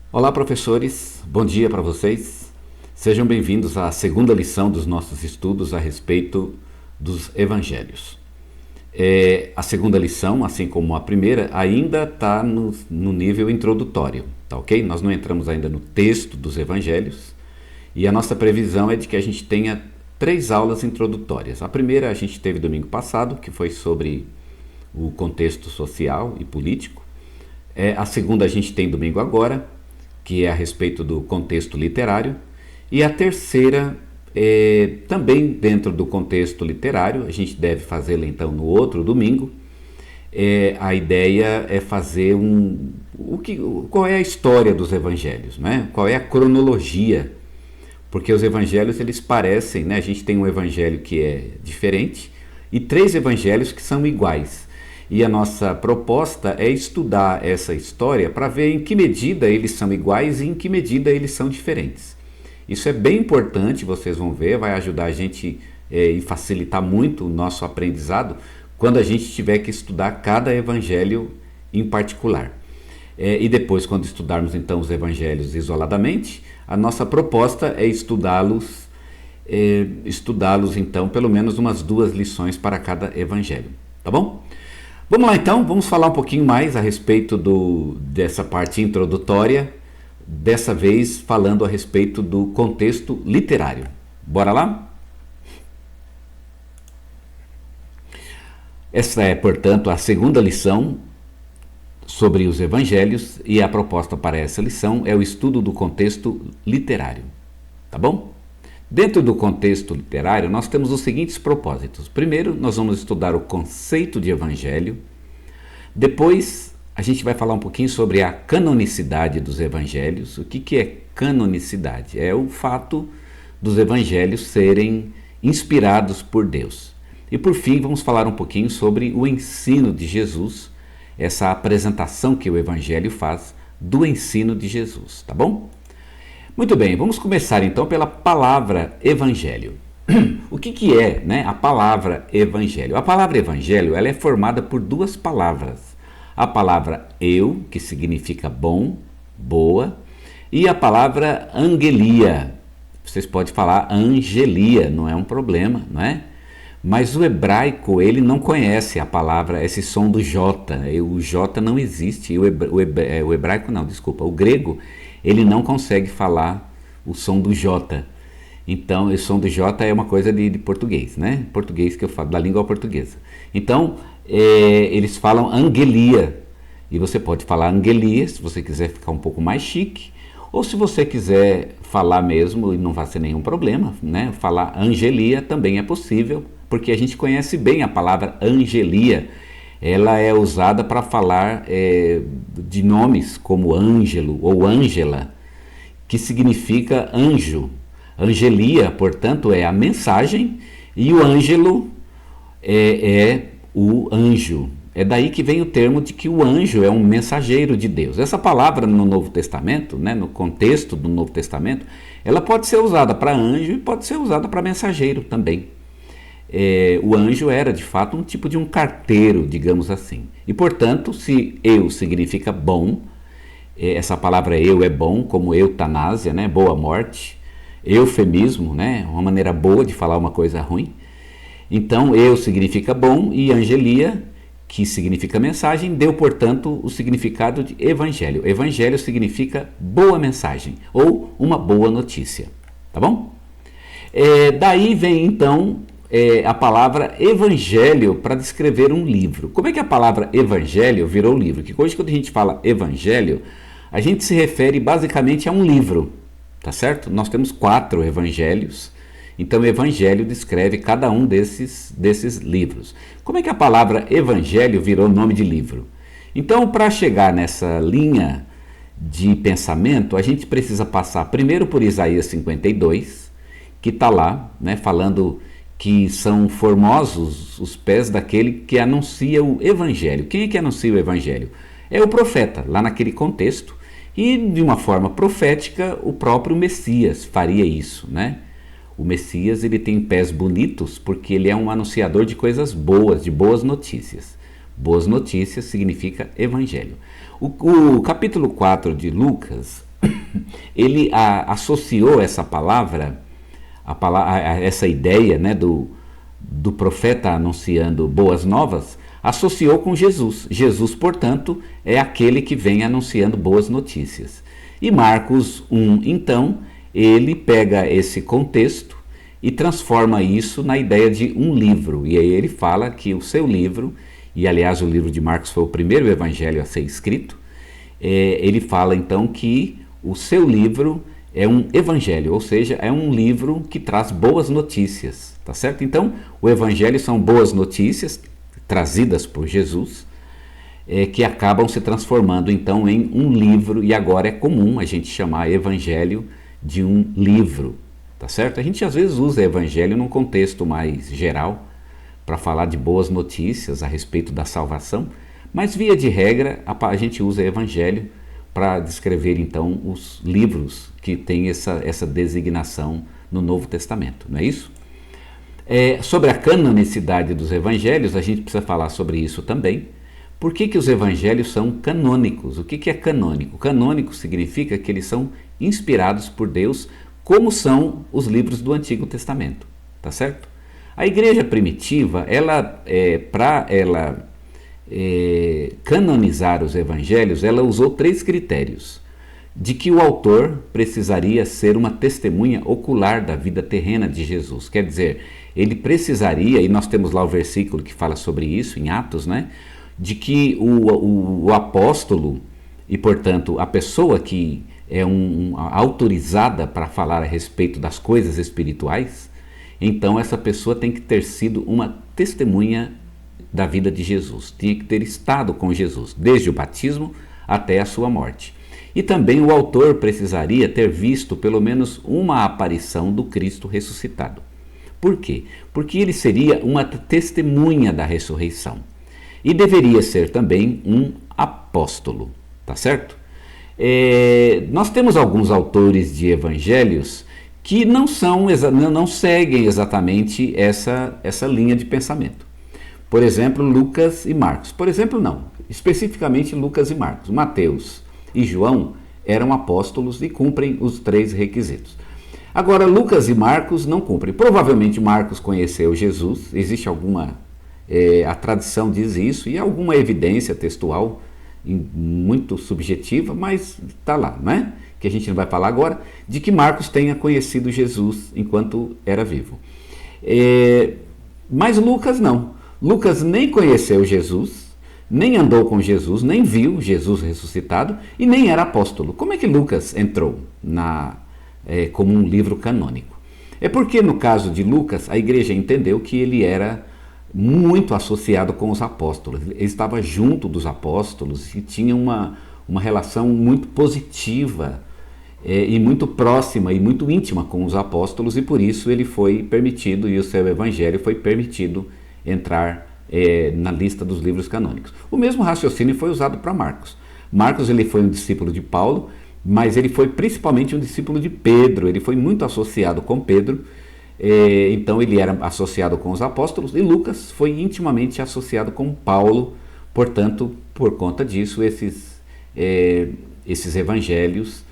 Olá, professores, bom dia para vocês. Sejam bem-vindos à segunda lição dos nossos estudos a respeito dos evangelhos. A segunda lição, assim como a primeira, ainda está no nível introdutório, tá ok? Nós não entramos ainda no texto dos evangelhos e a nossa previsão é de que a gente tenha 3 aulas introdutórias. A primeira a gente teve domingo passado, que foi sobre o contexto social e político. A segunda a gente tem domingo agora, que é a respeito do contexto literário, e a terceira, também dentro do contexto literário, a gente deve fazê-la então no outro domingo. A ideia é fazer qual é a história dos evangelhos, né? Qual é a cronologia, porque os evangelhos eles parecem, né? A gente tem um evangelho que é diferente e 3 evangelhos que são iguais. E a nossa proposta é estudar essa história para ver em que medida eles são iguais e em que medida eles são diferentes. Isso é bem importante, vocês vão ver, vai ajudar a gente e facilitar muito o nosso aprendizado quando a gente tiver que estudar cada evangelho em particular. E depois, quando estudarmos então os evangelhos isoladamente, a nossa proposta é estudá-los então pelo menos umas 2 lições para cada evangelho, tá bom? Vamos lá então, vamos falar um pouquinho mais a respeito dessa parte introdutória, dessa vez falando a respeito do contexto literário. Bora lá? Essa é, portanto, a segunda lição sobre os evangelhos e a proposta para essa lição é o estudo do contexto literário, tá bom? Dentro do contexto literário, nós temos os seguintes propósitos. Primeiro, nós vamos estudar o conceito de evangelho. Depois, a gente vai falar um pouquinho sobre a canonicidade dos evangelhos. O que é canonicidade? É o fato dos evangelhos serem inspirados por Deus. E por fim, vamos falar um pouquinho sobre o ensino de Jesus, essa apresentação que o evangelho faz do ensino de Jesus, tá bom? Muito bem, vamos começar então pela palavra evangelho. O que é, né, a palavra evangelho? A palavra evangelho ela é formada por 2 palavras. A palavra eu, que significa bom, boa, e a palavra angelia. Vocês podem falar angelia, não é um problema, não é? Mas o hebraico ele não conhece a palavra, esse som do J. O J não existe. O hebraico não, desculpa, o grego ele não consegue falar o som do J. Então, o som do J é uma coisa de português, né? Português que eu falo, da língua portuguesa. Então, eles falam angelia. E você pode falar angelia, se você quiser ficar um pouco mais chique. Ou se você quiser falar mesmo, e não vai ser nenhum problema, né? Falar angelia também é possível, porque a gente conhece bem a palavra angelia. Ela é usada para falar de nomes como Ângelo ou Ângela, que significa anjo. Angelia, portanto, é a mensagem e o Ângelo é o anjo. É daí que vem o termo de que o anjo é um mensageiro de Deus. Essa palavra no Novo Testamento, né, no contexto do Novo Testamento, ela pode ser usada para anjo e pode ser usada para mensageiro também. O anjo era de fato um tipo de um carteiro, digamos assim. E portanto, se eu significa bom, essa palavra eu é bom, como eutanásia, né, boa morte, eufemismo, né, uma maneira boa de falar uma coisa ruim. Então, eu significa bom e angelia, que significa mensagem, deu, portanto, o significado de evangelho. Evangelho significa boa mensagem ou uma boa notícia, tá bom? Daí vem, então, a palavra evangelho para descrever um livro. Como é que a palavra evangelho virou livro? Que hoje, quando a gente fala evangelho, a gente se refere basicamente a um livro, tá certo? Nós temos 4 evangelhos. Então, o evangelho descreve cada um desses livros. Como é que a palavra evangelho virou nome de livro? Então, para chegar nessa linha de pensamento, a gente precisa passar primeiro por Isaías 52, que está lá, né, falando que são formosos os pés daquele que anuncia o evangelho. Quem é que anuncia o evangelho? É o profeta, lá naquele contexto. E, de uma forma profética, o próprio Messias faria isso, né? O Messias ele tem pés bonitos porque ele é um anunciador de coisas boas, de boas notícias. Boas notícias significa evangelho. O capítulo 4 de Lucas ele associou essa palavra, essa ideia, né, do profeta anunciando boas novas, associou com Jesus. Jesus, portanto, é aquele que vem anunciando boas notícias. E Marcos 1, então, ele pega esse contexto e transforma isso na ideia de um livro. E aí ele fala que o seu livro, e aliás o livro de Marcos foi o primeiro evangelho a ser escrito, ele fala então que o seu livro é um evangelho, ou seja, é um livro que traz boas notícias, tá certo? Então, o evangelho são boas notícias trazidas por Jesus, que acabam se transformando então em um livro, e agora é comum a gente chamar evangelho de um livro, tá certo? A gente às vezes usa evangelho num contexto mais geral, para falar de boas notícias a respeito da salvação, mas via de regra a gente usa evangelho para descrever então os livros que têm essa designação no Novo Testamento, não é isso? Sobre a canonicidade dos evangelhos, a gente precisa falar sobre isso também. Por que os evangelhos são canônicos? O que é canônico? Canônico significa que eles são inspirados por Deus, como são os livros do Antigo Testamento, tá certo? A igreja primitiva, para ela canonizar os evangelhos, ela usou 3 critérios: de que o autor precisaria ser uma testemunha ocular da vida terrena de Jesus, quer dizer, ele precisaria, e nós temos lá o versículo que fala sobre isso em Atos, né, de que o apóstolo e, portanto, a pessoa que é autorizada para falar a respeito das coisas espirituais, então essa pessoa tem que ter sido uma testemunha da vida de Jesus, tinha que ter estado com Jesus, desde o batismo até a sua morte. E também o autor precisaria ter visto pelo menos uma aparição do Cristo ressuscitado. Por quê? Porque ele seria uma testemunha da ressurreição. E deveria ser também um apóstolo, tá certo? Nós temos alguns autores de evangelhos que não seguem exatamente essa linha de pensamento. Por exemplo, Lucas e Marcos. Por exemplo, não. Especificamente Lucas e Marcos. Mateus e João eram apóstolos e cumprem os 3 requisitos. Agora, Lucas e Marcos não cumprem. Provavelmente Marcos conheceu Jesus, existe a tradição diz isso, e alguma evidência textual muito subjetiva, mas está lá, não é? Que a gente não vai falar agora, de que Marcos tenha conhecido Jesus enquanto era vivo. Mas Lucas não. Lucas nem conheceu Jesus, nem andou com Jesus, nem viu Jesus ressuscitado e nem era apóstolo. Como é que Lucas entrou como um livro canônico? É porque no caso de Lucas, a igreja entendeu que ele era muito associado com os apóstolos. Ele estava junto dos apóstolos e tinha uma relação muito positiva e muito próxima e muito íntima com os apóstolos, e por isso ele foi permitido, e o seu evangelho foi permitido entrar na lista dos livros canônicos. O mesmo raciocínio foi usado para Marcos. Marcos ele foi um discípulo de Paulo, mas ele foi principalmente um discípulo de Pedro, ele foi muito associado com Pedro, então ele era associado com os apóstolos, e Lucas foi intimamente associado com Paulo, portanto, por conta disso, esses evangelhos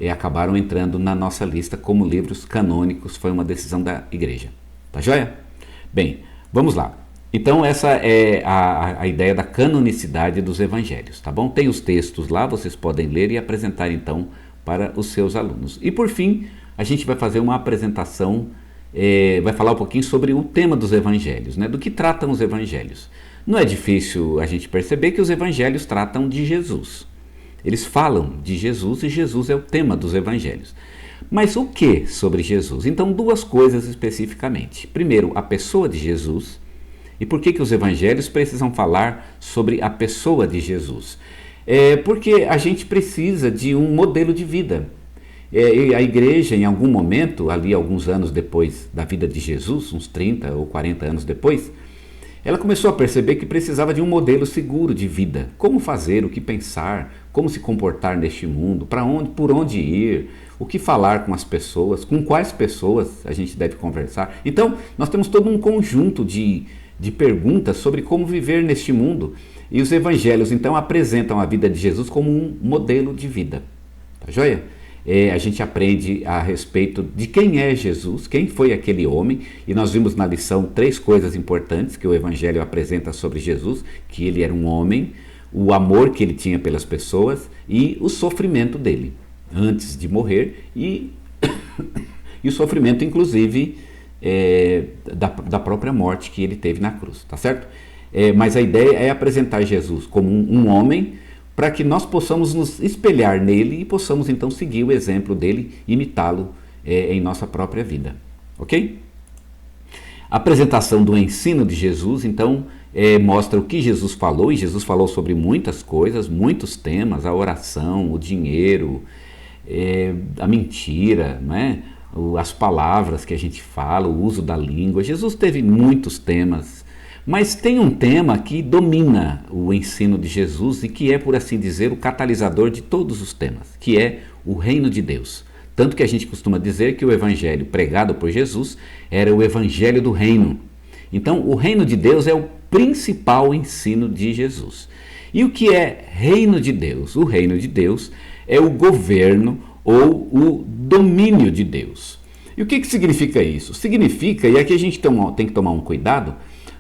acabaram entrando na nossa lista como livros canônicos, foi uma decisão da igreja. Tá joia? Bem, vamos lá. Então essa é a ideia da canonicidade dos evangelhos, tá bom? Tem os textos lá, vocês podem ler e apresentar então para os seus alunos. E por fim, a gente vai fazer uma apresentação, vai falar um pouquinho sobre o tema dos evangelhos, né? Do que tratam os evangelhos. Não é difícil a gente perceber que os evangelhos tratam de Jesus. Eles falam de Jesus e Jesus é o tema dos evangelhos. Mas o que sobre Jesus? Então, 2 coisas especificamente. Primeiro, a pessoa de Jesus. E por que os evangelhos precisam falar sobre a pessoa de Jesus? Porque a gente precisa de um modelo de vida. A igreja, em algum momento, ali alguns anos depois da vida de Jesus, uns 30 ou 40 anos depois, ela começou a perceber que precisava de um modelo seguro de vida. Como fazer, o que pensar, como se comportar neste mundo, por onde ir, o que falar com as pessoas, com quais pessoas a gente deve conversar. Então, nós temos todo um conjunto de perguntas sobre como viver neste mundo. E os evangelhos, então, apresentam a vida de Jesus como um modelo de vida. Tá joia? a gente aprende a respeito de quem é Jesus, quem foi aquele homem, e nós vimos na lição 3 coisas importantes que o Evangelho apresenta sobre Jesus, que ele era um homem, o amor que ele tinha pelas pessoas e o sofrimento dele, antes de morrer, e o sofrimento, inclusive, da própria morte que ele teve na cruz, tá certo? Mas a ideia é apresentar Jesus como um homem, para que nós possamos nos espelhar nele e possamos então seguir o exemplo dele, imitá-lo em nossa própria vida, ok? A apresentação do ensino de Jesus, então, mostra o que Jesus falou, e Jesus falou sobre muitas coisas, muitos temas, a oração, o dinheiro, a mentira, né? As palavras que a gente fala, o uso da língua. Jesus teve muitos temas, mas tem um tema que domina o ensino de Jesus e que é, por assim dizer, o catalisador de todos os temas, que é o reino de Deus. Tanto que a gente costuma dizer que o evangelho pregado por Jesus era o evangelho do reino. Então, o reino de Deus é o principal ensino de Jesus. E o que é reino de Deus? O reino de Deus é o governo ou o domínio de Deus. E o que significa isso? Significa, e aqui a gente tem que tomar um cuidado,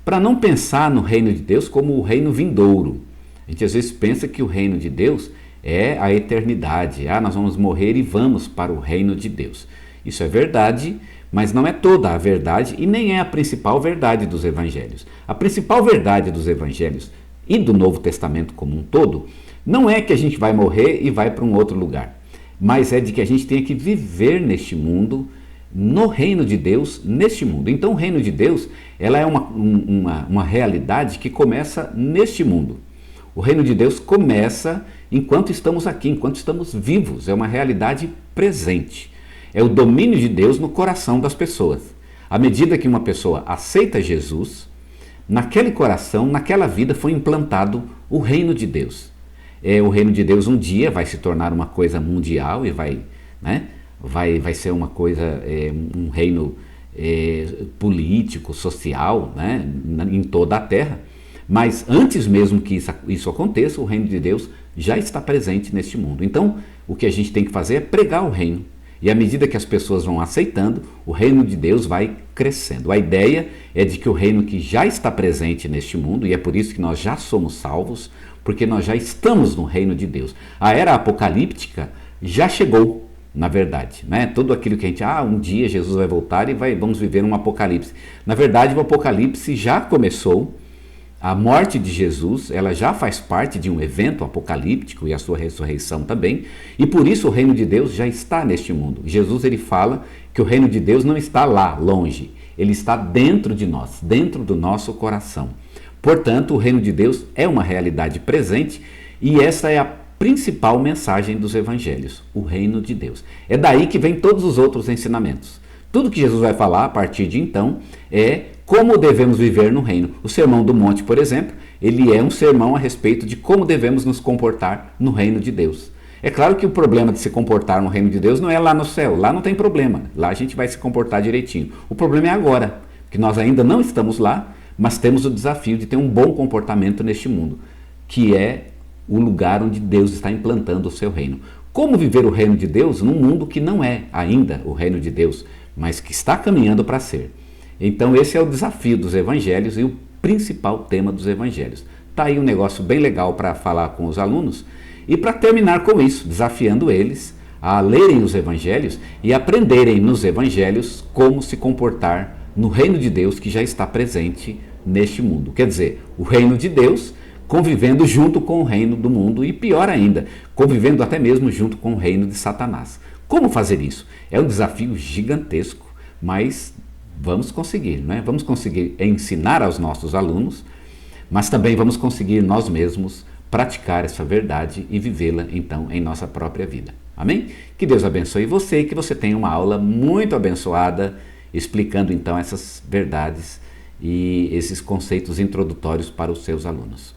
para não pensar no reino de Deus como o reino vindouro. A gente às vezes pensa que o reino de Deus é a eternidade. Nós vamos morrer e vamos para o reino de Deus. Isso é verdade, mas não é toda a verdade e nem é a principal verdade dos evangelhos. A principal verdade dos evangelhos e do Novo Testamento como um todo não é que a gente vai morrer e vai para um outro lugar, mas é de que a gente tem que viver neste mundo, no reino de Deus, neste mundo. Então o reino de Deus, ela é uma realidade que começa neste mundo. O reino de Deus começa enquanto estamos aqui, enquanto estamos vivos. É uma realidade presente. É o domínio de Deus no coração das pessoas. À medida que uma pessoa aceita Jesus, naquele coração, naquela vida foi implantado o reino de Deus. O reino de Deus um dia vai se tornar uma coisa mundial e vai ser uma coisa, um reino político, social, né, em toda a terra. Mas antes mesmo que isso aconteça, o reino de Deus já está presente neste mundo. Então, o que a gente tem que fazer é pregar o reino. E à medida que as pessoas vão aceitando, o reino de Deus vai crescendo. A ideia é de que o reino que já está presente neste mundo, e é por isso que nós já somos salvos, porque nós já estamos no reino de Deus. A era apocalíptica já chegou, na verdade, né? Tudo aquilo que a gente, um dia Jesus vai voltar e vamos viver um apocalipse. Na verdade, o apocalipse já começou. A morte de Jesus, ela já faz parte de um evento apocalíptico e a sua ressurreição também, e por isso o reino de Deus já está neste mundo. Jesus, ele fala que o reino de Deus não está lá, longe, ele está dentro de nós, dentro do nosso coração. Portanto, o reino de Deus é uma realidade presente e essa é a principal mensagem dos evangelhos, o reino de Deus. É daí que vem todos os outros ensinamentos. Tudo que Jesus vai falar a partir de então é como devemos viver no reino. O Sermão do Monte, por exemplo, ele é um sermão a respeito de como devemos nos comportar no reino de Deus. É claro que o problema de se comportar no reino de Deus não é lá no céu, lá não tem problema, lá a gente vai se comportar direitinho. O problema é agora, que nós ainda não estamos lá, mas temos o desafio de ter um bom comportamento neste mundo, que é o lugar onde Deus está implantando o seu reino. Como viver o reino de Deus num mundo que não é ainda o reino de Deus, mas que está caminhando para ser. Então esse é o desafio dos evangelhos e o principal tema dos evangelhos. Está aí um negócio bem legal para falar com os alunos e para terminar com isso, desafiando eles a lerem os evangelhos e aprenderem nos evangelhos como se comportar no reino de Deus que já está presente neste mundo. Quer dizer, o reino de Deus convivendo junto com o reino do mundo e, pior ainda, convivendo até mesmo junto com o reino de Satanás. Como fazer isso? É um desafio gigantesco, mas vamos conseguir, né? Vamos conseguir ensinar aos nossos alunos, mas também vamos conseguir nós mesmos praticar essa verdade e vivê-la então em nossa própria vida. Amém? Que Deus abençoe você e que você tenha uma aula muito abençoada explicando então essas verdades e esses conceitos introdutórios para os seus alunos.